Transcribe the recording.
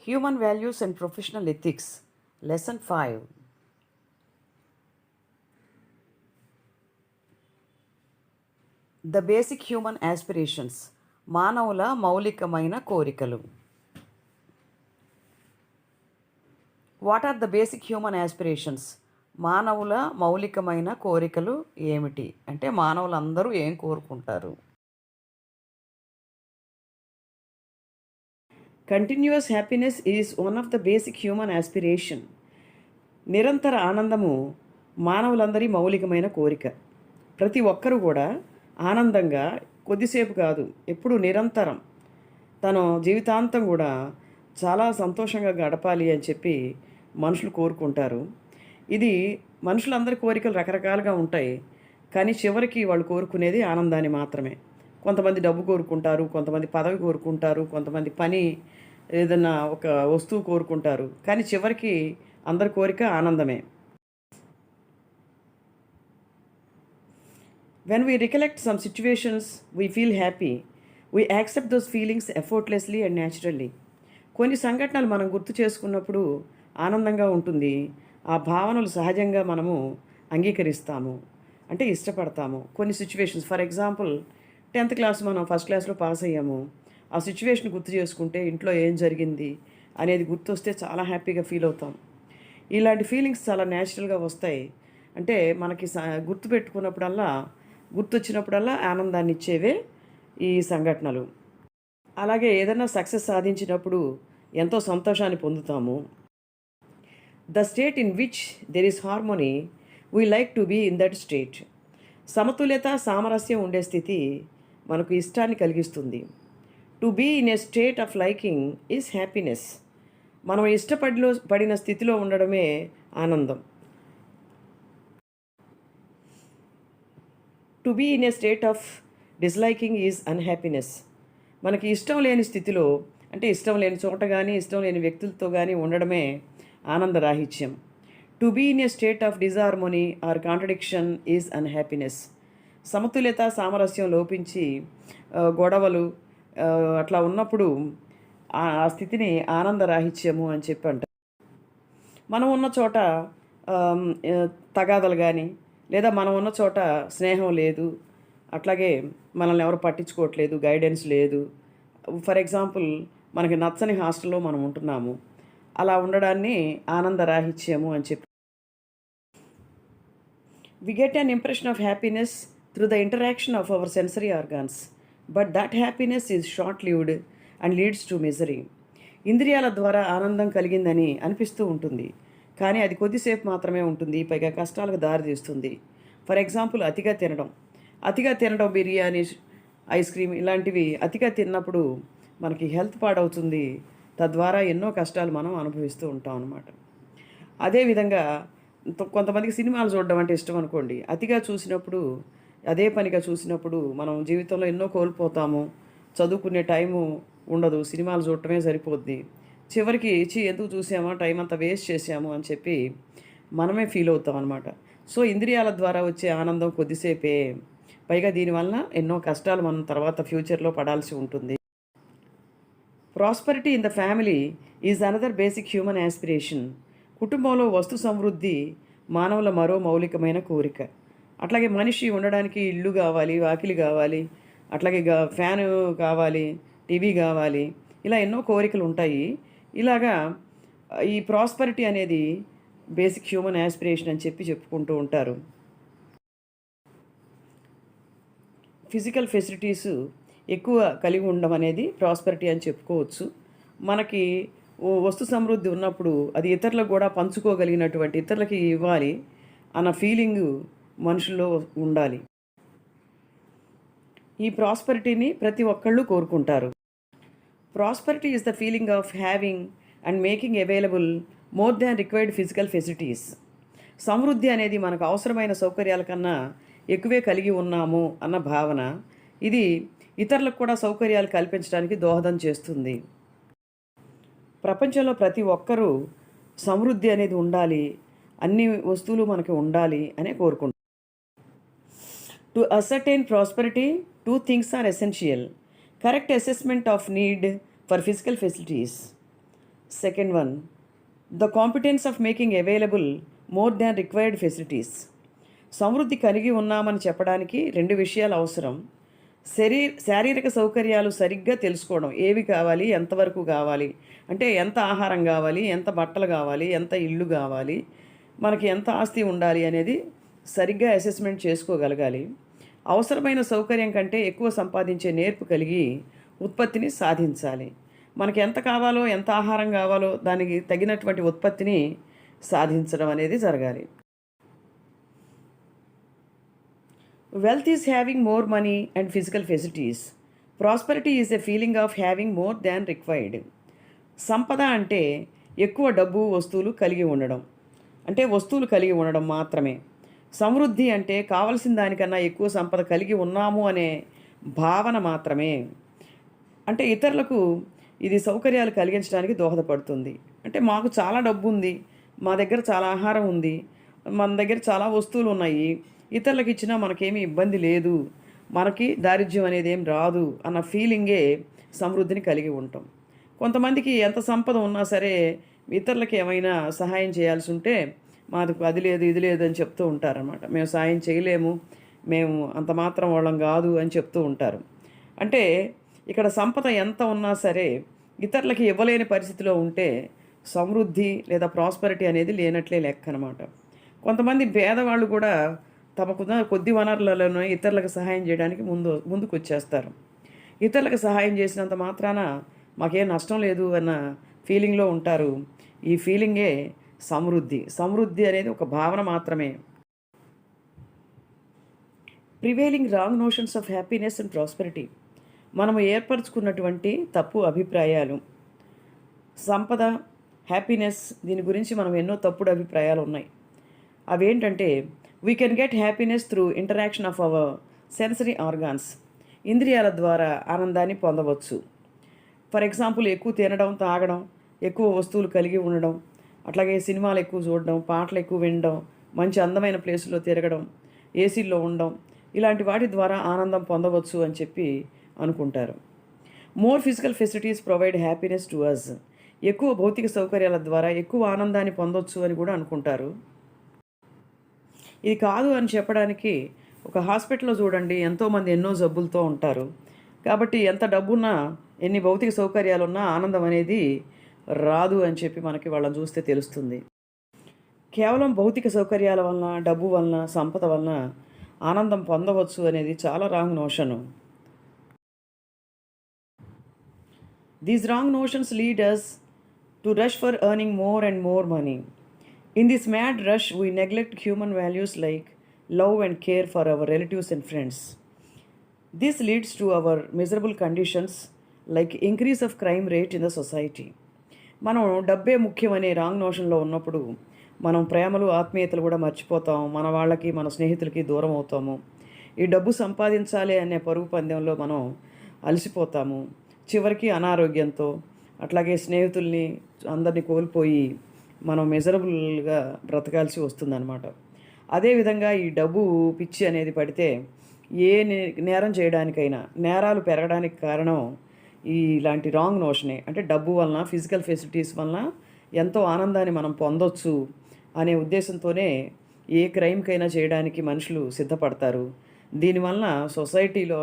Human Values and Professional Ethics, Lesson 5. The Basic Human Aspirations, మానవుల మౌలికమైన కోరికలు. What are the basic human aspirations? మానవుల మౌలికమైన కోరికలు ఏమిటి అంటే మానవులందరూ ఏం కోరుకుంటారు? Continuous happiness is one of the basic human aspiration. నిరంతర ఆనందము మానవులందరి మౌలికమైన కోరిక. ప్రతి ఒక్కరూ కూడా ఆనందంగా కొద్దిసేపు కాదు, ఎప్పుడు నిరంతరం తన జీవితాంతం కూడా చాలా సంతోషంగా గడపాలి అని చెప్పి మనుషులు కోరుకుంటారు. ఇది మనుషులందరి కోరికలు రకరకాలుగా ఉంటాయి, కానీ చివరికి వాళ్ళు కోరుకునేది ఆనందాన్ని మాత్రమే. కొంతమంది డబ్బు కోరుకుంటారు, కొంతమంది పదవి కోరుకుంటారు, కొంతమంది పని ఏదన్నా ఒక వస్తువు కోరుకుంటారు, కానీ చివరికి అందరి కోరిక ఆనందమే. When we recollect some situations, we feel happy. We accept those feelings effortlessly and naturally. కొన్ని సంఘటనలు మనం గుర్తు చేసుకున్నప్పుడు ఆనందంగా ఉంటుంది. ఆ భావనలు సహజంగా మనము అంగీకరిస్తాము, అంటే ఇష్టపడతాము. కొన్ని situations, for example 10th class మనం ఫస్ట్ క్లాస్లో పాస్ అయ్యాము. ఆ సిచ్యువేషన్ గుర్తు చేసుకుంటే ఇంట్లో ఏం జరిగింది అనేది గుర్తొస్తే చాలా హ్యాపీగా ఫీల్ అవుతాం. ఇలాంటి ఫీలింగ్స్ చాలా న్యాచురల్గా వస్తాయి. అంటే మనకి గుర్తుపెట్టుకున్నప్పుడల్లా గుర్తొచ్చినప్పుడల్లా ఆనందాన్ని ఇచ్చేవే ఈ సంఘటనలు. అలాగే ఏదైనా సక్సెస్ సాధించినప్పుడు ఎంతో సంతోషాన్ని పొందుతాము. The state in which there is harmony, we like to be in that state. సమతుల్యత, సామరస్యం ఉండే స్థితి మనకు ఇష్టాన్ని కలిగిస్తుంది. To be in a state of liking is happiness. మనం పడిన స్థితిలో ఉండడమే ఆనందం. To be in a state of disliking is unhappiness. మనకి ఇష్టం లేని స్థితిలో, అంటే ఇష్టం లేని చోట కానీ ఇష్టం లేని వ్యక్తులతో కానీ ఉండడమే ఆనందరాహిత్యం. To be in a state of disharmony or contradiction is unhappiness. సమతుల్యత, సామరస్యం లోపించి గొడవలు అట్లా ఉన్నప్పుడు ఆ స్థితిని ఆనందరాహిత్యము అని చెప్పి అంటారు. మనం ఉన్న చోట తగాదలు కానీ, లేదా మనం ఉన్న చోట స్నేహం లేదు, అట్లాగే మనల్ని ఎవరు పట్టించుకోవట్లేదు, గైడెన్స్ లేదు. ఫర్ ఎగ్జాంపుల్ మనకి నచ్చని హాస్టల్లో మనం ఉంటున్నాము, అలా ఉండడాన్ని ఆనందరాహిత్యము అని చెప్పి. We get an impression of happiness through the interaction of our sensory organs, but that happiness is short lived and leads to misery. ఇంద్రియాల ద్వారా ఆనందం కలిగిందని అనిపిస్తూ ఉంటుంది, కానీ అది కొద్దిసేపు మాత్రమే ఉంటుంది, పైగా కష్టాలకు దారితీస్తుంది. ఫర్ ఎగ్జాంపుల్ అతిగా తినడం బిర్యానీ, ఐస్ క్రీమ్ ఇలాంటివి అతిగా తిన్నప్పుడు మనకి హెల్త్ పాడవుతుంది, తద్వారా ఎన్నో కష్టాలు మనం అనుభవిస్తూ ఉంటాం అన్నమాట. అదేవిధంగా కొంతమందికి సినిమాలు చూడడం అంటే ఇష్టం అనుకోండి. అతిగా చూసినప్పుడు, అదే పనిగా చూసినప్పుడు మనం జీవితంలో ఎన్నో కోల్పోతాము. చదువుకునే టైము ఉండదు, సినిమాలు చూడటమే సరిపోద్ది. చివరికి ఎందుకు చూసామా, టైం అంతా వేస్ట్ చేసాము అని చెప్పి మనమే ఫీల్ అవుతాం అనమాట. సో ఇంద్రియాల ద్వారా వచ్చే ఆనందం కొద్దిసేపే, పైగా దీనివలన ఎన్నో కష్టాలు మనం తర్వాత ఫ్యూచర్లో పడాల్సి ఉంటుంది. Prosperity in the family is another basic human aspiration. కుటుంబంలో వస్తు సమృద్ధి మానవుల మరో మౌలికమైన కోరిక. అట్లాగే మనిషి ఉండడానికి ఇల్లు కావాలి, వాకిలి కావాలి, అట్లాగే ఫ్యాను కావాలి, టీవీ కావాలి, ఇలా ఎన్నో కోరికలు ఉంటాయి. ఇలాగా ఈ ప్రాస్పరిటీ అనేది బేసిక్ హ్యూమన్ యాస్పిరేషన్ అని చెప్పి చెప్పుకుంటూ ఉంటారు. ఫిజికల్ ఫెసిలిటీస్ ఎక్కువ కలిగి ఉండడం అనేది ప్రాస్పరిటీ అని చెప్పుకోవచ్చు. మనకి వస్తు సమృద్ధి ఉన్నప్పుడు అది ఇతరులకు కూడా పంచుకోగలిగినటువంటి, ఇతరులకి ఇవ్వాలి అన్న ఫీలింగు మనుషుల్లో ఉండాలి. ఈ ప్రాస్పరిటీని ప్రతి ఒక్కళ్ళు కోరుకుంటారు. Prosperity is the feeling of having and making available more than required physical facilities. సమృద్ధి అనేది మనకు అవసరమైన సౌకర్యాల కన్నా ఎక్కువే కలిగి ఉన్నాము అన్న భావన. ఇది ఇతరులకు కూడా సౌకర్యాలు కల్పించడానికి దోహదం చేస్తుంది. ప్రపంచంలో ప్రతి ఒక్కరూ సమృద్ధి అనేది ఉండాలి, అన్ని వస్తువులు మనకి ఉండాలి అనే కోరుకుంటారు. To ascertain prosperity, two things are essential: correct assessment of need for physical facilities. Second one, the competence of making available more than required facilities. సమృద్ధి కలిగి ఉన్నామని చెప్పడానికి రెండు విషయాలు అవసరం. శారీరక సౌకర్యాలు సరిగ్గా తెలుసుకోవడం, ఏవి కావాలి, ఎంతవరకు కావాలి, అంటే ఎంత ఆహారం కావాలి, ఎంత బట్టలు కావాలి, ఎంత ఇల్లు కావాలి, మనకి ఎంత ఆస్తి ఉండాలి అనేది సరిగ్గా అసెస్మెంట్ చేసుకోగలగాలి. అవసరమైన సౌకర్యం కంటే ఎక్కువ సంపాదించే నేర్పు కలిగి ఉత్పత్తిని సాధించాలి. మనకి ఎంత కావాలో, ఎంత ఆహారం కావాలో దానికి తగినటువంటి ఉత్పత్తిని సాధించడం అనేది జరగాలి. Wealth is having more money and physical facilities. Prosperity is a feeling of having more than required. సంపద అంటే ఎక్కువ డబ్బు, వస్తువులు కలిగి ఉండడం, అంటే వస్తువులు కలిగి ఉండడం మాత్రమే. సమృద్ధి అంటే కావలసిన దానికన్నా ఎక్కువ సంపద కలిగి ఉన్నాము అనే భావన మాత్రమే. అంటే ఇతరులకు ఇది సౌకర్యాలు కలిగించడానికి దోహదపడుతుంది. అంటే మాకు చాలా డబ్బు ఉంది, మా దగ్గర చాలా ఆహారం ఉంది, మన దగ్గర చాలా వస్తువులు ఉన్నాయి, ఇతరులకు ఇచ్చినా మనకేమీ ఇబ్బంది లేదు, మనకి దారిద్ర్యం అనేది ఏం రాదు అన్న ఫీలింగే సమృద్ధిని కలిగి ఉంటాం. కొంతమందికి ఎంత సంపద ఉన్నా సరే ఇతరులకి ఏమైనా సహాయం చేయాల్సి ఉంటే మాది అది లేదు, ఇది లేదు అని చెప్తూ ఉంటారన్నమాట. మేము సాయం చేయలేము, మేము అంత మాత్రం వాళ్ళం కాదు అని చెప్తూ ఉంటారు. అంటే ఇక్కడ సంపద ఎంత ఉన్నా సరే ఇతరులకి ఇవ్వలేని పరిస్థితిలో ఉంటే సమృద్ధి లేదా ప్రాస్పరిటీ అనేది లేనట్లే లెక్క అనమాట. కొంతమంది పేదవాళ్ళు కూడా తమకున్న కొద్ది వనరులలోనే ఇతరులకు సహాయం చేయడానికి ముందుకు వచ్చేస్తారు. ఇతరులకు సహాయం చేసినంత మాత్రాన మాకేం నష్టం లేదు అన్న ఫీలింగ్లో ఉంటారు. ఈ ఫీలింగే సమృద్ధి. సమృద్ధి అనేది ఒక భావన మాత్రమే. Prevailing wrong notions of happiness and prosperity. మనము ఏర్పరచుకున్నటువంటి తప్పు అభిప్రాయాలు, సంపద, హ్యాపీనెస్, దీని గురించి మనం ఎన్నో తప్పుడు అభిప్రాయాలు ఉన్నాయి. అవేంటంటే we can get happiness through interaction of our sensory organs. ఇంద్రియాల ద్వారా ఆనందాన్ని పొందవచ్చు. ఫర్ ఎగ్జాంపుల్, ఎక్కువ తినడం, తాగడం, ఎక్కువ వస్తువులు కలిగి ఉండడం, అట్లాగే సినిమాలు ఎక్కువ చూడడం, పాటలు ఎక్కువ వినడం, మంచి అందమైన ప్లేసుల్లో తిరగడం, ఏసీల్లో ఉండడం, ఇలాంటి వాటి ద్వారా ఆనందం పొందవచ్చు అని చెప్పి అనుకుంటారు. More physical facilities provide happiness to us. ఎక్కువ భౌతిక సౌకర్యాల ద్వారా ఎక్కువ ఆనందాన్ని పొందవచ్చు అని కూడా అనుకుంటారు. ఇది కాదు అని చెప్పడానికి ఒక హాస్పిటల్లో చూడండి, ఎంతోమంది ఎన్నో జబ్బులతో ఉంటారు. కాబట్టి ఎంత డబ్బున్నా, ఎన్ని భౌతిక సౌకర్యాలున్నా ఆనందం అనేది రాదు అని చెప్పి మనకి వాళ్ళని చూస్తే తెలుస్తుంది. కేవలం భౌతిక సౌకర్యాల వలన, డబ్బు వలన, సంపద వలన ఆనందం పొందవచ్చు అనేది చాలా wrong notion. These wrong notions lead us to rush for earning more and more money. In this mad rush, we neglect human values like love and care for our relatives and friends. This leads to our miserable conditions like increase of crime rate in the society. మనం డబ్బే ముఖ్యమనే wrong నోషన్లో ఉన్నప్పుడు మనం ప్రేమలు, ఆత్మీయతలు కూడా మర్చిపోతాం. మన వాళ్ళకి, మన స్నేహితులకి దూరం అవుతాము. ఈ డబ్బు సంపాదించాలి అనే పరుగు పందెంలో మనం అలసిపోతాము. చివరికి అనారోగ్యంతో, అట్లాగే స్నేహితుల్ని అందరినీ కోల్పోయి మనం మెజరబుల్గా బ్రతకాల్సి వస్తుందన్నమాట. అదేవిధంగా ఈ డబ్బు పిచ్చి అనేది పడితే ఏ నేరం చేయడానికైనా, నేరాలు పెరగడానికి కారణం ఇలాంటి రాంగ్ నోషనే. అంటే డబ్బు వలన, ఫిజికల్ ఫెసిలిటీస్ వలన ఎంతో ఆనందాన్ని మనం పొందొచ్చు అనే ఉద్దేశంతోనే ఏ క్రైమ్కైనా చేయడానికి మనుషులు సిద్ధపడతారు. దీనివలన సొసైటీలో